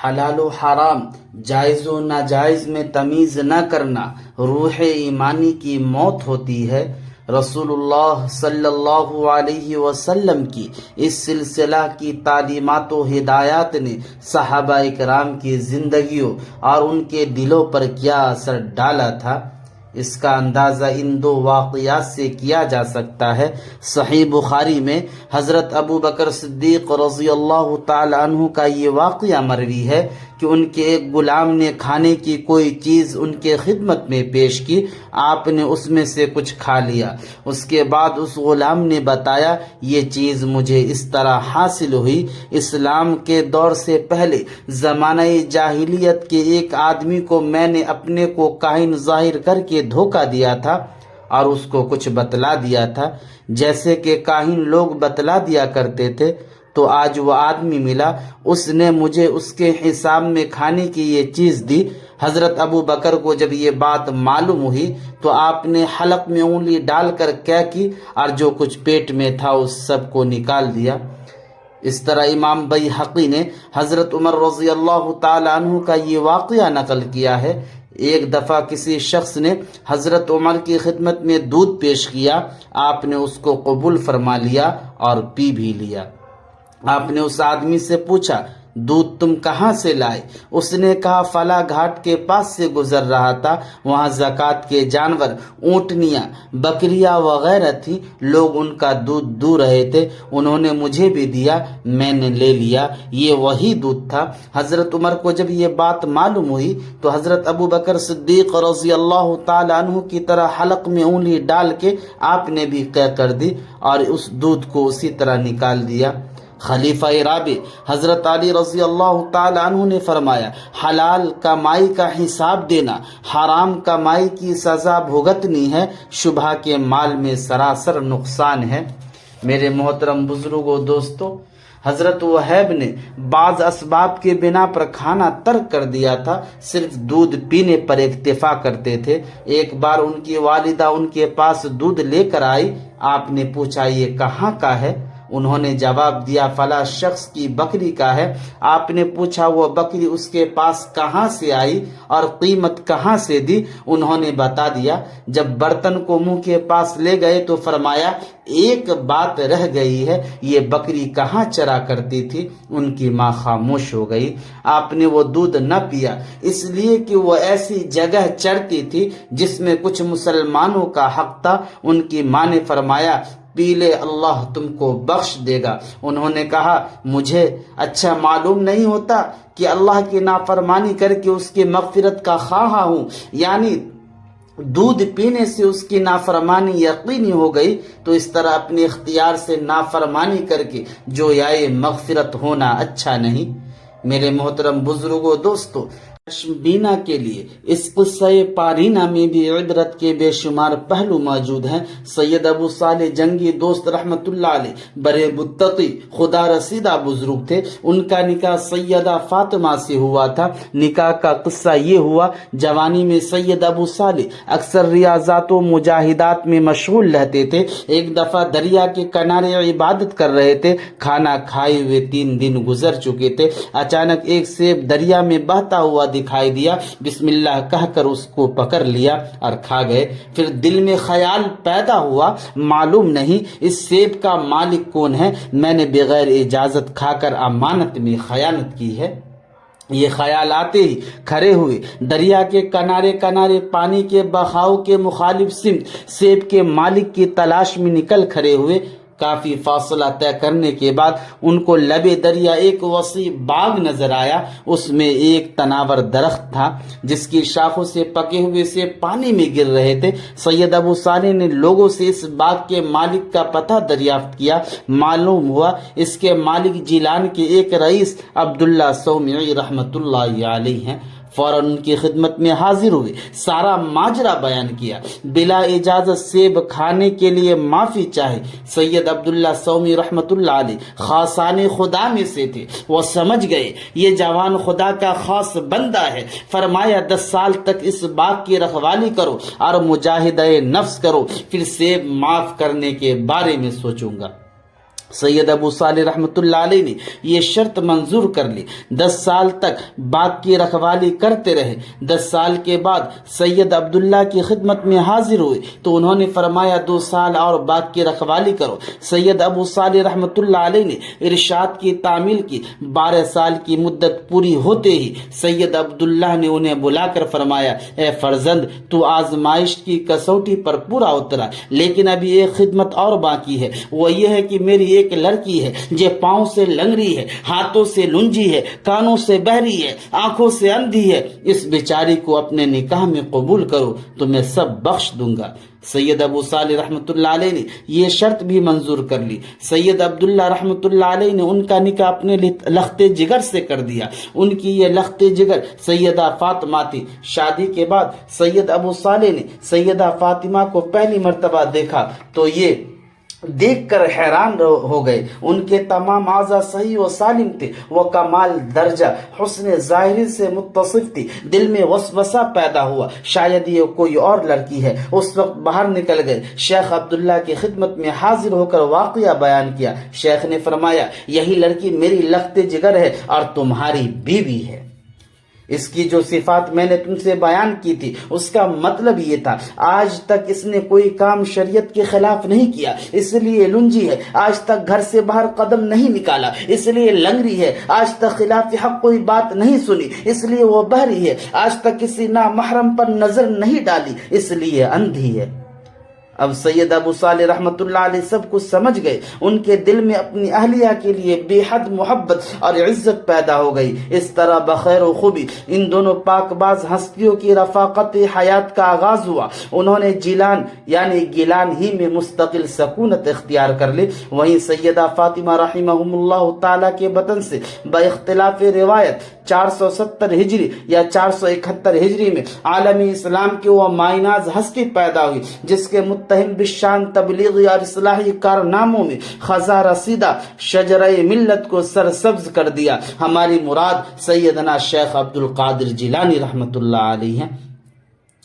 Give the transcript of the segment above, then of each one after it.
حلال و حرام، جائز و ناجائز میں تمیز نہ کرنا روح ایمانی کی موت ہوتی ہے۔ رسول اللہ صلی اللہ علیہ وسلم کی اس سلسلہ کی تعلیمات و ہدایات نے صحابہ اکرام کی زندگیوں اور ان کے دلوں پر کیا اثر ڈالا تھا، اس کا اندازہ ان دو واقعات سے کیا جا سکتا ہے۔ صحیح بخاری میں حضرت ابو بکر صدیق رضی اللہ تعالی عنہ کا یہ واقعہ مروی ہے کہ ان کے ایک غلام نے کھانے کی کوئی چیز ان کے خدمت میں پیش کی، آپ نے اس میں سے کچھ کھا لیا۔ اس کے بعد اس غلام نے بتایا، یہ چیز مجھے اس طرح حاصل ہوئی، اسلام کے دور سے پہلے زمانہ جاہلیت کے ایک آدمی کو میں نے اپنے کو کاہن ظاہر کر کے دھوکہ دیا تھا اور اس کو کچھ بتلا دیا تھا، جیسے کہ کاہن لوگ بتلا دیا کرتے تھے۔ تو آج وہ آدمی ملا، اس نے مجھے اس کے حساب میں کھانے کی یہ چیز دی۔ حضرت ابو بکر کو جب یہ بات معلوم ہوئی تو آپ نے حلق میں انگلی ڈال کر کیا کی اور جو کچھ پیٹ میں تھا اس سب کو نکال دیا۔ اس طرح امام بیہقی نے حضرت عمر رضی اللہ تعالی عنہ کا یہ واقعہ نقل کیا ہے۔ ایک دفعہ کسی شخص نے حضرت عمر کی خدمت میں دودھ پیش کیا، آپ نے اس کو قبول فرما لیا اور پی بھی لیا۔ آپ نے اس آدمی سے پوچھا، دودھ تم کہاں سے لائے؟ اس نے کہا، فلاں گھاٹ کے پاس سے گزر رہا تھا، وہاں زکوٰۃ کے جانور، اونٹنیاں، بکریاں وغیرہ تھی، لوگ ان کا دودھ دو رہے تھے، انہوں نے مجھے بھی دیا، میں نے لے لیا، یہ وہی دودھ تھا۔ حضرت عمر کو جب یہ بات معلوم ہوئی تو حضرت ابو بکر صدیق رضی اللہ تعالی عنہ کی طرح حلق میں انگلی ڈال کے آپ نے بھی قے کر دی اور اس دودھ کو اسی طرح نکال دیا۔ خلیفہ رابع حضرت علی رضی اللہ تعالی عنہ نے فرمایا، حلال کمائی کا حساب دینا، حرام کمائی کی سزا بھگتنی ہے، شبہ کے مال میں سراسر نقصان ہے۔ میرے محترم بزرگوں، دوستو، حضرت وہیب نے بعض اسباب کے بنا پر کھانا ترک کر دیا تھا، صرف دودھ پینے پر اکتفا کرتے تھے۔ ایک بار ان کی والدہ ان کے پاس دودھ لے کر آئی، آپ نے پوچھا، یہ کہاں کا ہے؟ انہوں نے جواب دیا، فلاں شخص کی بکری کا ہے۔ آپ نے پوچھا، وہ بکری اس کے پاس کہاں سے آئی اور قیمت کہاں سے دی؟ انہوں نے بتا دیا۔ جب برتن کو منہ کے پاس لے گئے تو فرمایا، ایک بات رہ گئی ہے، یہ بکری کہاں چرا کرتی تھی؟ ان کی ماں خاموش ہو گئی۔ آپ نے وہ دودھ نہ پیا، اس لیے کہ وہ ایسی جگہ چرتی تھی جس میں کچھ مسلمانوں کا حق تھا۔ ان کی ماں نے فرمایا، پی لے، اللہ تم کو بخش دے گا۔ انہوں نے کہا، مجھے اچھا معلوم نہیں ہوتا کہ اللہ کی نافرمانی کر کے اس کی مغفرت کا خواہاں ہوں، یعنی دودھ پینے سے اس کی نافرمانی یقینی ہو گئی، تو اس طرح اپنے اختیار سے نافرمانی کر کے جو آئے مغفرت ہونا اچھا نہیں۔ میرے محترم بزرگوں، دوستو، بینا کے لیے اس قصہ پارینہ میں بھی عبرت کے بے شمار پہلو موجود ہیں۔ سید ابو صالح جنگی دوست رحمت اللہ علیہ بڑے متقی خدا رسیدہ بزرگ تھے۔ ان کا نکاح سیدہ فاطمہ سے ہوا تھا۔ نکاح کا قصہ یہ ہوا، جوانی میں سید ابو صالح اکثر ریاضات و مجاہدات میں مشغول رہتے تھے۔ ایک دفعہ دریا کے کنارے عبادت کر رہے تھے، کھانا کھائے ہوئے 3 دن گزر چکے تھے۔ اچانک ایک سیب دریا میں بہتا ہوا دکھائی دیا، بسم اللہ کہہ کر اس کو پکڑ لیا اور کھا گئے۔ پھر دل میں خیال پیدا ہوا، معلوم نہیں اس سیب کا مالک کون ہے، میں نے بغیر اجازت کھا کر امانت میں خیانت کی ہے۔ یہ خیال آتے ہی کھڑے ہوئے دریا کے کنارے پانی کے بہاؤ کے مخالف سمت سیب کے مالک کی تلاش میں نکل کھڑے ہوئے۔ کافی فاصلہ طے کرنے کے بعد ان کو لبے دریا ایک وسیع باغ نظر آیا۔ اس میں ایک تناور درخت تھا جس کی شاخوں سے پکے ہوئے سے پانی میں گر رہے تھے۔ سید ابو صالح نے لوگوں سے اس باغ کے مالک کا پتہ دریافت کیا۔ معلوم ہوا اس کے مالک جیلان کے ایک رئیس عبداللہ سومعی رحمت اللہ علیہ ہیں۔ فوراً ان کی خدمت میں حاضر ہوئے، سارا ماجرا بیان کیا، بلا اجازت سیب کھانے کے لیے معافی چاہے۔ سید عبداللہ سومی رحمت اللہ علیہ خاصان خدا میں سے تھے، وہ سمجھ گئے یہ جوان خدا کا خاص بندہ ہے۔ فرمایا 10 سال تک اس باغ کی رکھوالی کرو اور مجاہدہ نفس کرو، پھر سیب معاف کرنے کے بارے میں سوچوں گا۔ سید ابو صالح رحمۃ اللہ علیہ نے یہ شرط منظور کر لی، 10 سال تک باغ کی رکھوالی کرتے رہے۔ 10 سال کے بعد سید عبداللہ کی خدمت میں حاضر ہوئے تو انہوں نے فرمایا 2 سال اور باغ کی رکھوالی کرو۔ سید ابو صالح رحمۃ اللہ علیہ نے ارشاد کی تعمیل کی۔ 12 سال کی مدت پوری ہوتے ہی سید عبداللہ نے انہیں بلا کر فرمایا، اے فرزند، تو آزمائش کی کسوٹی پر پورا اترا، لیکن ابھی ایک خدمت اور باقی ہے، وہ یہ ہے کہ میری ایک لڑکی ہے جو پاؤں سے لنگڑی ہے، ہاتھوں سے لنجی ہے، کانوں سے بہری ہے، آنکھوں سے اندھی ہے، اس بیچاری کو اپنے نکاح میں قبول کرو تو میں سب بخش دوں گا۔ سید ابو صالح رحمۃ اللہ علیہ نے یہ شرط بھی منظور کر لی۔ سید عبداللہ رحمۃ اللہ علیہ نے ان کا نکاح اپنے لخت جگر سے کر دیا۔ ان کی یہ لخت جگر سیدہ فاطمہ تھی۔ شادی کے بعد سید ابو صالح نے سیدہ فاطمہ کو پہلی مرتبہ دیکھا تو یہ دیکھ کر حیران ہو گئے۔ ان کے تمام اعضاء صحیح و سالم تھے، وہ کمال درجہ حسن ظاہری سے متصف تھی۔ دل میں وسوسہ پیدا ہوا، شاید یہ کوئی اور لڑکی ہے۔ اس وقت باہر نکل گئے، شیخ عبداللہ کی خدمت میں حاضر ہو کر واقعہ بیان کیا۔ شیخ نے فرمایا، یہی لڑکی میری لخت جگر ہے اور تمہاری بیوی ہے۔ اس کی جو صفات میں نے تم سے بیان کی تھی اس کا مطلب یہ تھا، آج تک اس نے کوئی کام شریعت کے خلاف نہیں کیا، اس لیے لنجی ہے۔ آج تک گھر سے باہر قدم نہیں نکالا، اس لیے لنگری ہے۔ آج تک خلاف حق کوئی بات نہیں سنی، اس لیے وہ بہری ہے۔ آج تک کسی نامحرم پر نظر نہیں ڈالی، اس لیے اندھی ہے۔ اب سید ابو صالح رحمۃ اللہ علیہ سب کچھ سمجھ گئے۔ ان کے دل میں اپنی اہلیہ کے لیے بے حد محبت اور عزت پیدا ہو گئی۔ اس طرح بخیر و خوبی ان دونوں پاک باز ہستیوں کی رفاقت حیات کا آغاز ہوا۔ انہوں نے جیلان یعنی گیلان ہی میں مستقل سکونت اختیار کر لی۔ وہیں سیدہ فاطمہ رحمہم اللہ تعالیٰ کے بطن سے باختلاف روایت 470 ہجری یا 471 ہجری میں عالمی اسلام کی وہ مائناز ہستی پیدا ہوئی جس کے متہم بالشان تبلیغی اور اصلاحی کارناموں میں خزاں رسیدہ شجرہ ملت کو سرسبز کر دیا۔ ہماری مراد سیدنا شیخ عبد القادر جیلانی رحمۃ اللہ علیہ ہیں۔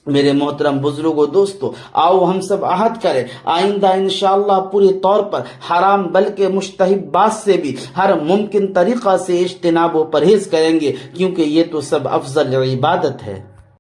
میرے محترم بزرگوں، دوستو، آؤ ہم سب عہد کریں، آئندہ انشاءاللہ پوری طور پر حرام بلکہ مشتہبات سے بھی ہر ممکن طریقہ سے اجتناب و پرہیز کریں گے، کیونکہ یہ تو سب افضل عبادت ہے۔